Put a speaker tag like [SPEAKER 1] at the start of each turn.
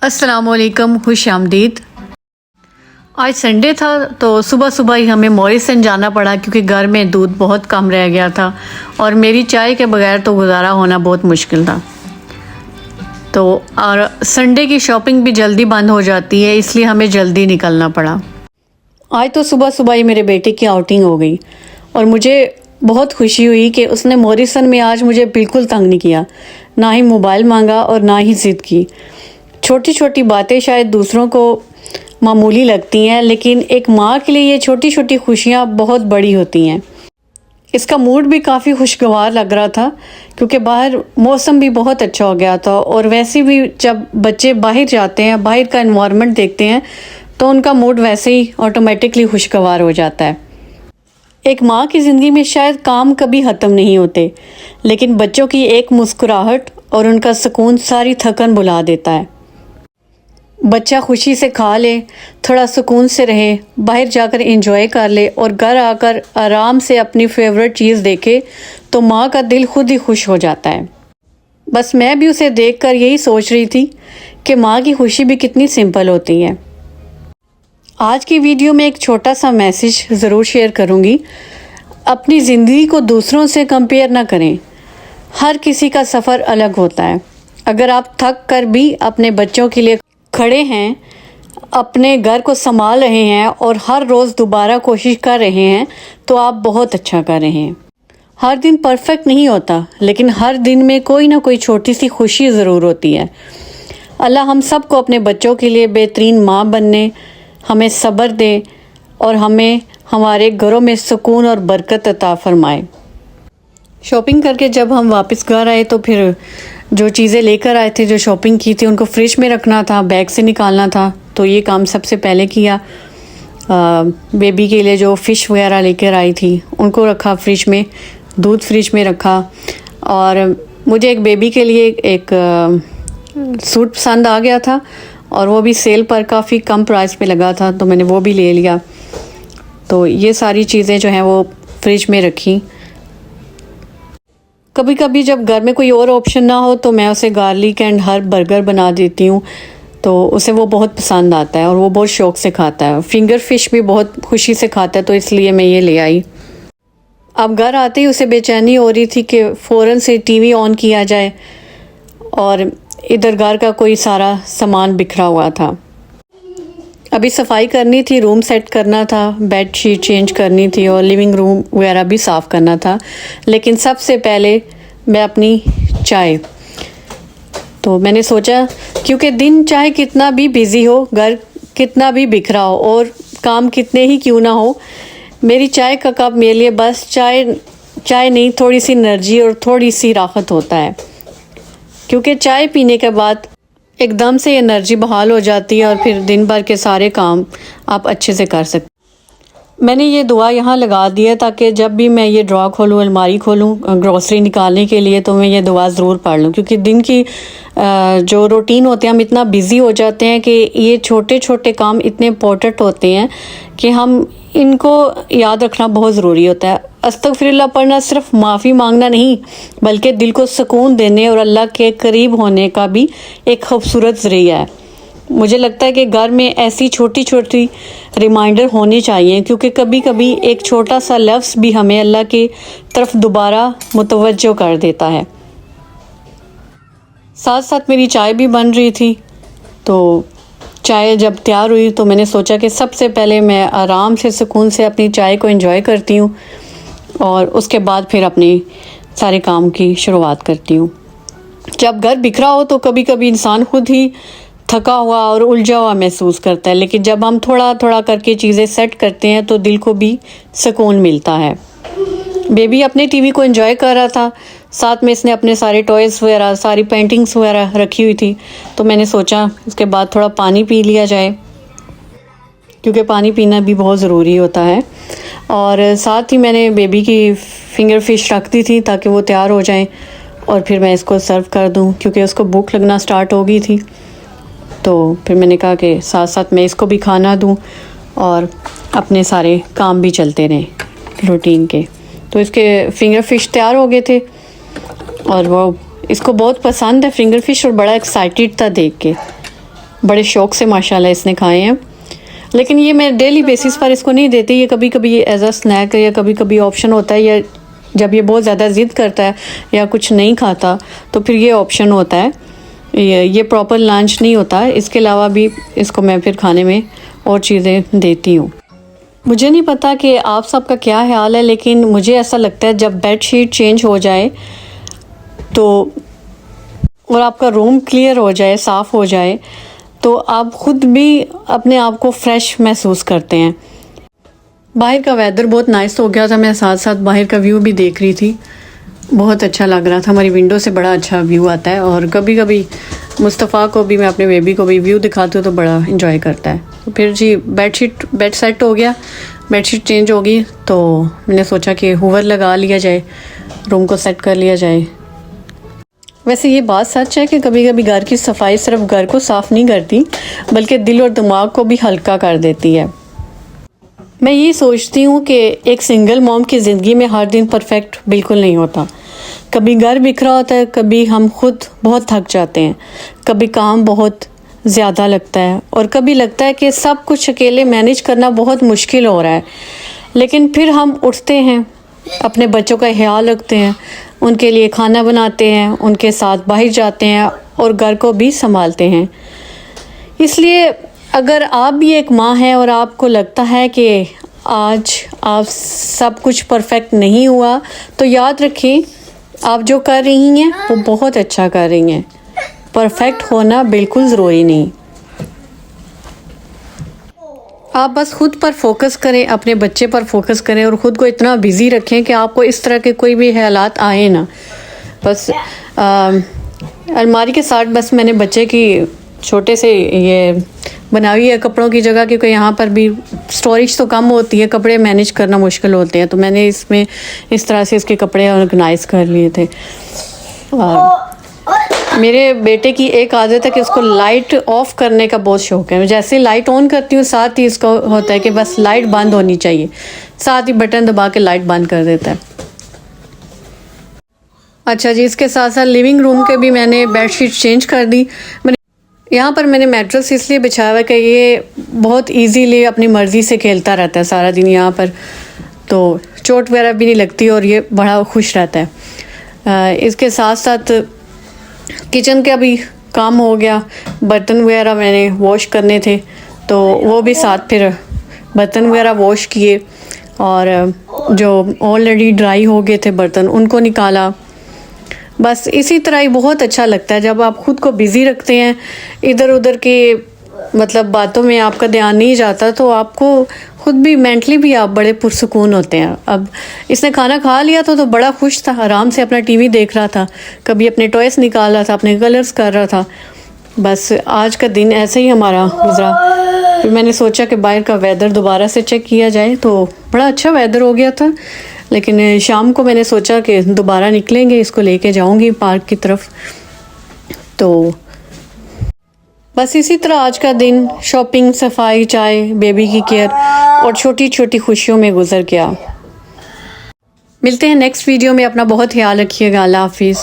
[SPEAKER 1] अस्सलामुअलैकुम, खुश आमदीद। आज संडे था तो सुबह सुबह ही हमें मॉरिसन जाना पड़ा क्योंकि घर में दूध बहुत कम रह गया था और मेरी चाय के बगैर तो गुजारा होना बहुत मुश्किल था। तो और संडे की शॉपिंग भी जल्दी बंद हो जाती है, इसलिए हमें जल्दी निकलना पड़ा। आज तो सुबह सुबह ही मेरे बेटे की आउटिंग हो गई और मुझे बहुत खुशी हुई कि उसने मॉरिसन में आज मुझे बिल्कुल तंग नहीं किया, ना ही मोबाइल मांगा और ना ही ज़िद की। छोटी छोटी बातें शायद दूसरों को मामूली लगती हैं, लेकिन एक माँ के लिए ये छोटी छोटी खुशियाँ बहुत बड़ी होती हैं। इसका मूड भी काफ़ी खुशगवार लग रहा था क्योंकि बाहर मौसम भी बहुत अच्छा हो गया था और वैसे भी जब बच्चे बाहर जाते हैं, बाहर का एनवायरनमेंट देखते हैं तो उनका मूड वैसे ही ऑटोमेटिकली खुशगवार हो जाता है। एक माँ की ज़िंदगी में शायद काम कभी ख़त्म नहीं होते, लेकिन बच्चों की एक मुस्कुराहट और उनका सुकून सारी थकन भुला देता है। बच्चा खुशी से खा ले, थोड़ा सुकून से रहे, बाहर जाकर एंजॉय कर ले और घर आकर आराम से अपनी फेवरेट चीज़ देखे तो माँ का दिल खुद ही खुश हो जाता है। बस मैं भी उसे देखकर यही सोच रही थी कि माँ की खुशी भी कितनी सिंपल होती है। आज की वीडियो में एक छोटा सा मैसेज ज़रूर शेयर करूँगी। अपनी ज़िंदगी को दूसरों से कंपेयर ना करें। हर किसी का सफ़र अलग होता है। अगर आप थक कर भी अपने बच्चों के लिए खड़े हैं, अपने घर को संभाल रहे हैं और हर रोज़ दोबारा कोशिश कर रहे हैं तो आप बहुत अच्छा कर रहे हैं। हर दिन परफेक्ट नहीं होता, लेकिन हर दिन में कोई ना कोई छोटी सी खुशी ज़रूर होती है। अल्लाह हम सबको अपने बच्चों के लिए बेहतरीन माँ बनने, हमें सब्र दे और हमें हमारे घरों में सुकून और बरकत अता फरमाए। शॉपिंग करके जब हम वापस घर आए तो फिर जो चीज़ें लेकर आए थे, जो शॉपिंग की थी, उनको फ्रिज में रखना था, बैग से निकालना था, तो ये काम सबसे पहले किया। बेबी के लिए जो फ़िश वगैरह लेकर आई थी उनको रखा फ्रिज में, दूध फ्रिज में रखा। और मुझे एक बेबी के लिए एक सूट पसंद आ गया था और वो भी सेल पर काफ़ी कम प्राइस पे लगा था, तो मैंने वो भी ले लिया। तो ये सारी चीज़ें जो हैं वो फ्रिज में रखी। कभी कभी जब घर में कोई और ऑप्शन ना हो तो मैं उसे गार्लिक एंड हर्ब बर्गर बना देती हूँ, तो उसे वो बहुत पसंद आता है और वो बहुत शौक़ से खाता है। फिंगर फिश भी बहुत खुशी से खाता है, तो इसलिए मैं ये ले आई। अब घर आते ही उसे बेचैनी हो रही थी कि फ़ौरन से टीवी ऑन किया जाए और इधर घर का कोई सारा सामान बिखरा हुआ था। अभी सफाई करनी थी, रूम सेट करना था, बेड शीट चेंज करनी थी और लिविंग रूम वगैरह भी साफ़ करना था। लेकिन सबसे पहले मैं अपनी चाय, तो मैंने सोचा क्योंकि दिन चाहे कितना भी बिज़ी हो, घर कितना भी बिखरा हो और काम कितने ही क्यों ना हो, मेरी चाय का कप मेरे लिए बस चाय नहीं, थोड़ी सी एनर्जी और थोड़ी सी राहत होता है। क्योंकि चाय पीने के बाद एकदम से एनर्जी बहाल हो जाती है और फिर दिन भर के सारे काम आप अच्छे से कर सकते। मैंने ये दुआ यहाँ लगा दी है ताकि जब भी मैं ये ड्रॉ खोलूँ, अलमारी खोलूँ ग्रोसरी निकालने के लिए, तो मैं ये दुआ ज़रूर पढ़ लूँ। क्योंकि दिन की जो रूटीन होते हैं, हम इतना बिज़ी हो जाते हैं कि ये छोटे छोटे काम इतने इम्पोर्टेंट होते हैं कि हम इनको याद रखना बहुत ज़रूरी होता है। अस्तगफिरुल्लाह पढ़ना सिर्फ माफ़ी मांगना नहीं, बल्कि दिल को सुकून देने और अल्लाह के करीब होने का भी एक खूबसूरत ज़रिया है। मुझे लगता है कि घर में ऐसी छोटी छोटी रिमाइंडर होनी चाहिए, क्योंकि कभी कभी एक छोटा सा लफ्ज़ भी हमें अल्लाह की तरफ दोबारा मुतवज्जो कर देता है। साथ साथ मेरी चाय भी बन रही थी, तो चाय जब तैयार हुई तो मैंने सोचा कि सबसे पहले मैं आराम से सुकून से अपनी चाय को एंजॉय करती हूँ और उसके बाद फिर अपने सारे काम की शुरुआत करती हूँ। जब घर बिखरा हो तो कभी कभी इंसान खुद ही थका हुआ और उलझा हुआ महसूस करता है, लेकिन जब हम थोड़ा थोड़ा करके चीज़ें सेट करते हैं तो दिल को भी सुकून मिलता है। बेबी अपने टीवी को एंजॉय कर रहा था, साथ में इसने अपने सारे टॉयज़ वगैरह, सारी पेंटिंग्स वगैरह रखी हुई थी, तो मैंने सोचा इसके बाद थोड़ा पानी पी लिया जाए, क्योंकि पानी पीना भी बहुत ज़रूरी होता है। और साथ ही मैंने बेबी की फिंगर फिश रख दी थी ताकि वो तैयार हो जाए और फिर मैं इसको सर्व कर दूं, क्योंकि उसको भूख लगना स्टार्ट हो गई थी। तो फिर मैंने कहा कि साथ साथ मैं इसको भी खाना दूं और अपने सारे काम भी चलते रहें रूटीन के। तो इसके फिंगर फिश तैयार हो गए थे और वो इसको बहुत पसंद है फिंगर फिश और बड़ा एक्साइटेड था देख के। बड़े शौक़ से माशाल्लाह इसने खाए हैं। लेकिन ये मैं डेली बेसिस पर इसको नहीं देती, ये कभी कभी एज अ स्नैक या कभी कभी ऑप्शन होता है, या जब ये बहुत ज़्यादा ज़िद करता है या कुछ नहीं खाता तो फिर ये ऑप्शन होता है। ये प्रॉपर लंच नहीं होता। इसके अलावा भी इसको मैं फिर खाने में और चीज़ें देती हूँ। मुझे नहीं पता कि आप सबका क्या ख्याल है, लेकिन मुझे ऐसा लगता है जब बेड शीट चेंज हो जाए तो और आपका रूम क्लियर हो जाए, साफ़ हो जाए, तो आप ख़ुद भी अपने आप को फ्रेश महसूस करते हैं। बाहर का वेदर बहुत नाइस हो गया था, मैं साथ साथ बाहर का व्यू भी देख रही थी, बहुत अच्छा लग रहा था। हमारी विंडो से बड़ा अच्छा व्यू आता है, और कभी कभी मुस्तफ़ा को भी, मैं अपने बेबी को भी व्यू दिखाती हूँ तो बड़ा इंजॉय करता है। तो फिर जी बेड सेट हो गया, बेडशीट चेंज हो गई, तो मैंने सोचा कि हूवर लगा लिया जाए, रूम को सेट कर लिया जाए। वैसे ये बात सच है कि कभी कभी घर की सफाई सिर्फ घर को साफ़ नहीं करती, बल्कि दिल और दिमाग को भी हल्का कर देती है। मैं ये सोचती हूँ कि एक सिंगल मॉम की ज़िंदगी में हर दिन परफेक्ट बिल्कुल नहीं होता। कभी घर बिखरा होता है, कभी हम खुद बहुत थक जाते हैं, कभी काम बहुत ज़्यादा लगता है, और कभी लगता है कि सब कुछ अकेले मैनेज करना बहुत मुश्किल हो रहा है। लेकिन फिर हम उठते हैं, अपने बच्चों का ख्याल रखते हैं, उनके लिए खाना बनाते हैं, उनके साथ बाहर जाते हैं और घर को भी संभालते हैं। इसलिए अगर आप भी एक माँ हैं और आपको लगता है कि आज आप सब कुछ परफेक्ट नहीं हुआ, तो याद रखें आप जो कर रही हैं वो बहुत अच्छा कर रही हैं। परफेक्ट होना बिल्कुल ज़रूरी नहीं। आप बस खुद पर फोकस करें, अपने बच्चे पर फोकस करें, और ख़ुद को इतना बिज़ी रखें कि आपको इस तरह के कोई भी ख्यालात आए ना। बस अलमारी के साथ बस मैंने बच्चे की छोटे से ये बनाई है कपड़ों की जगह, क्योंकि यहाँ पर भी स्टोरेज तो कम होती है, कपड़े मैनेज करना मुश्किल होते हैं, तो मैंने इसमें इस तरह से इसके कपड़े ऑर्गेनाइज़ कर लिए थे। मेरे बेटे की एक आदत है कि उसको लाइट ऑफ करने का बहुत शौक़ है। जैसे लाइट ऑन करती हूँ, साथ ही इसको होता है कि बस लाइट बंद होनी चाहिए, साथ ही बटन दबा के लाइट बंद कर देता है। अच्छा जी, इसके साथ साथ लिविंग रूम के भी मैंने बेडशीट चेंज कर दी। यहाँ पर मैंने मैट्रेस इसलिए बिछाया हुआ है कि ये बहुत इजीली अपनी मर्ज़ी से खेलता रहता है सारा दिन यहाँ पर, तो चोट वगैरह भी नहीं लगती और ये बड़ा खुश रहता है। इसके साथ साथ किचन का भी काम हो गया, बर्तन वगैरह मैंने वॉश करने थे, तो वो भी साथ फिर बर्तन वगैरह वॉश किए, और जो ऑलरेडी ड्राई हो गए थे बर्तन उनको निकाला। बस इसी तरह ही बहुत अच्छा लगता है जब आप ख़ुद को बिज़ी रखते हैं, इधर उधर के मतलब बातों में आपका ध्यान नहीं जाता, तो आपको ख़ुद भी मेंटली भी आप बड़े पुरसुकून होते हैं। अब इसने खाना खा लिया था तो बड़ा खुश था, आराम से अपना टीवी देख रहा था, कभी अपने टॉयस निकाल रहा था, अपने कलर्स कर रहा था। बस आज का दिन ऐसे ही हमारा गुजरा। फिर मैंने सोचा कि बाहर का वेदर दोबारा से चेक किया जाए, तो बड़ा अच्छा वेदर हो गया था। लेकिन शाम को मैंने सोचा कि दोबारा निकलेंगे, इसको लेके जाऊंगी पार्क की तरफ। तो बस इसी तरह आज का दिन शॉपिंग, सफाई, चाय, बेबी की केयर और छोटी छोटी खुशियों में गुजर गया। मिलते हैं नेक्स्ट वीडियो में। अपना बहुत ख्याल रखिएगा। अल्लाह हाफिज़।